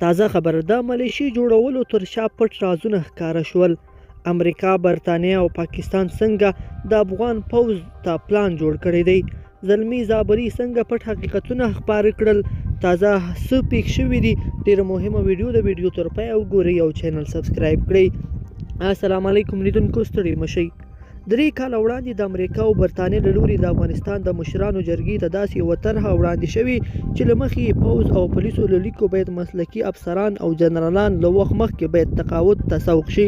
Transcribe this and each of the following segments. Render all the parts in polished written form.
تازه خبر د ملیشي جوړولو تر شا پټ رازونه ښکاره شول. امریکا، برطانیه او پاکستان څنګه د افغان پوځ ته پلان جوړ کړی دی؟ زلمی زابلي څنګه پټ حقیقتونه خپاره کړل؟ تازه څه پیښ شوي دي؟ ډیره مهمه ویډیو د ویډیو تر پایه وګورئ او چینل سبسکرایب کړئ. السلام علیکم لیدونکو، ستړي مشئ. 3 کاله وړاندې د امریکا او برطانیې له لوري د افغانستان د مشرانو جرګې ته داسې یوه طرحه وړاندې شوې چې له مخې یې پوځ او پولیسو له لیکو باید مسلکي افسران او جنرالان له وخت مخکې باید تقاعد ته سوق شي.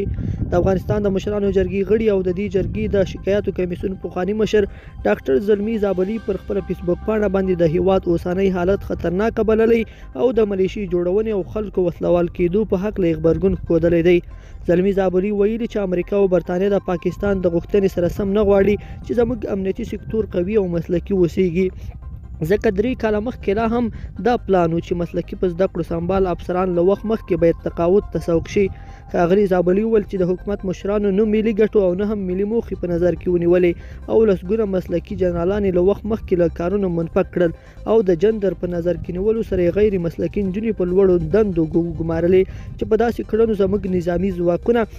د افغانستان د مشرانو جرګې غړي او د دې جرګې د شکایاتو کمیسیون پخواني مشر ډاکټر زلمی زابلي پر خپله فیسبوک پاڼه باندې د هیواد اوسنی حالت خطرناک بللی او د ملیشي جوړونې او خلکو وسلوال کېدو په هکله یې غبرګون ښودلی دی. زلمی زابلي ویلي چې امریکا او برطانیه د پاکستان د غوښتنې سره سم نه غواړي چې زموږ امنیتي سکتور قوي او مسلکي اوسیږي، ځکه 3 کاله مخکې لا هم دا پلان و چې مسلکي په زده کړو سمبال افسران له وخت مخکې باید تقاعد ته سوق شي. ښاغلي زابلي وویل چې د حکومت مشرانو نه ملي ګټو او نه هم ملي موخې په نظر کې ونیولې او لسګونه مسلکي جنرالان له وخت مخکې له کارونو منفک کړل او د جندر په نظر کې نیولو سره غیر مسلکي نجونې په لوړو دندو ګمارلې چې په داسې کړنو زموږ نظامي ځواکونه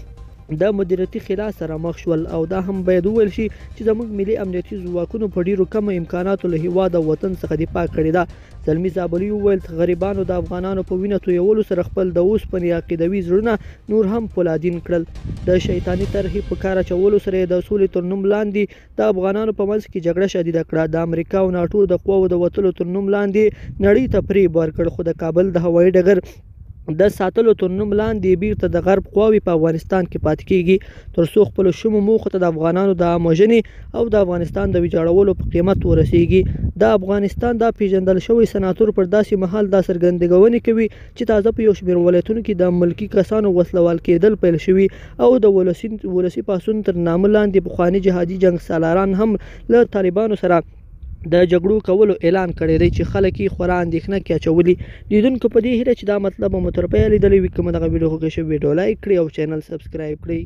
د مدیریتي خلا سره مخ شول او دا هم باید وویل شي چې زموږ ملي امنیتي ځواکونو په ډیرو کمه امکاناتو له هیواد او وطن څخه دفاع کړې ده. زلمی زابلي وویل غریبانو د افغانانو په وینه تویولو سره خپل د اوسپنې عقیدوي زړونه نور هم فولادین کړل. د شیطاني طرحې په کار اچولو سره د سولې تر نوم لاندې د افغانانو په منځ کې جګړه شدیده کړه. د امریکا او ناټو د قواو د وتلو تر نوم لاندې نړۍ ته فریب ورکړ، خو د کابل د هوایي ډګر د ساتلو تر نوم لاندې بیرته د غرب قواوې په افغانستان کې پاتې کیږي تر څو خپلو شومو موخو ته د افغانانو د وژنې او د افغانستان د ویجاړولو په قیمت ورسیږي. د افغانستان دا پیژندل شوی سناتور پر داسې مهال دا څرګندونې کوي چې تازه په یو شمېر ولایتونو کې د ملکي کسانو وسلوال کېدل پیل شوي او د ولسي پاڅون تر نامه لاندې پخواني جهادي جنګ سالاران هم له طالبانو سره د جګړو کولو اعلان کړی دی چې خلک یې خورا اندېښنه کې اچولي. لیدونکو په دې هیله چې دا مطلب مو تر پایه لیدلی وي، که مو دغه ویډیو خوښه شوې ویډیو لایک کړئ او چینل سبسکرایب کړئ.